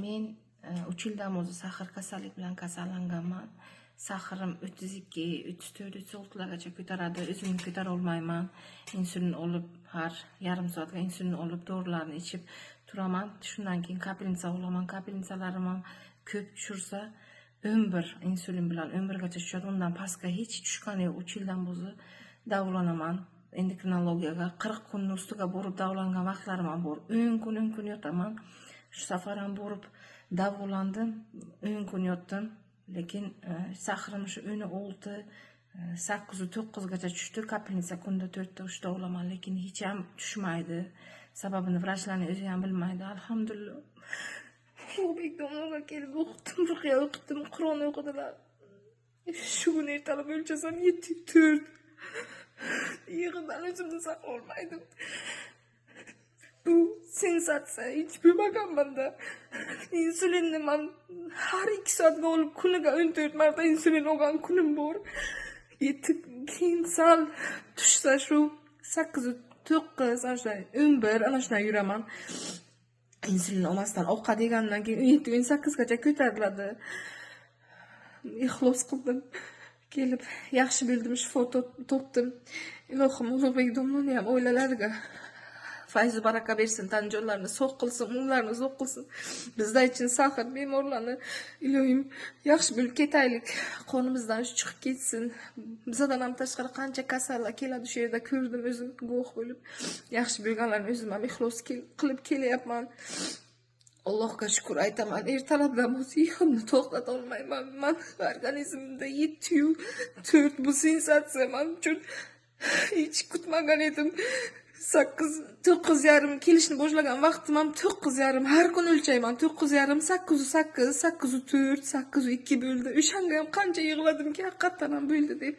Men 3 yildan o'zi sahar kasallik bilan kasallanganman. Sahirim 32, 34, 36largacha ko'taradi. O'zimni ko'tara olmayman. Insulin olib, har yarim soatga insulin olib, dorilarni ichib turaman. Shundan keyin kapelnitsa olaman. Kapelnitsalarim ham ko'p tushirsa 11 insulin bilan 11 gacha tushadi. Undan pastga hech tushgani yo'q. 3 yildan o'zi davolanaman. Endokrinologiyaga 40 kunning ustiga borib davolangan vaqtlarim ham bor. 10 kun yotaman. Shu safar ham borib davolandim. 10 kun yotdim. Lekin sahirim shu 16, 8, 9 gacha tushdi. Kapelnitsa kunda 4 ta 3 ta olaman, lekin hech ham tushmaydi. Sababini vrachlarning o'zi ham bilmaydi. Alhamdulillah. Ulug'bek domlaga kelib o'qidim, ruqiya o'qidim, Qur'on o'qidilar. Shu kuni ertalab o'lchasam 74. Yig'idan o'zimni saqlay olmaydim. Bu sensatsiya hech bo'lmaganmanda. Insulinni men har 2 soatga olib, kuniga 14 marta insulin olgan kunim bor. Yetib keyin sal tushsa shu 8, 9, ana shunday 11 ana shunday yuraman. Insulin olmasdan ovqat yegandan keyin 17, 18 gacha ko'tariladi. Ixlos qildim. Kelib yaxshi bildim, shifo topdim. Ilohim Ulug'bek domlani ham oilalariga fayzu baraka bersin, tan jonlarini sog' qilsin, umrlarini uzoq qilsin. Bizlar uchun sahar bemorlarni ilohim yaxshi bo'lib ketaylik, qonimizdan chiqib ketsin. Bizdan ham tashqari qancha kasallar keladi, shu yerda ko'rdim, o'zim guvoh bo'lib. Yaxshi bo'lganlarni o'zim ham ixlos qilib kelyapman. Allohga shukr aytaman. Ertalabdan yig'imni to'xtata olmayman. Men organizmimda 7 bu sensatsiya men uchun hech kutmagan edim. 8, 9,5 kelishni boshlagan vaqtim ham 9,5. Har kun o'lchayman. 9,5, 8, 8, 4, 8, 2 bo'ldi. O'shanga ham qancha yig'ladimki, haqiqatan ham bo'ldi deb.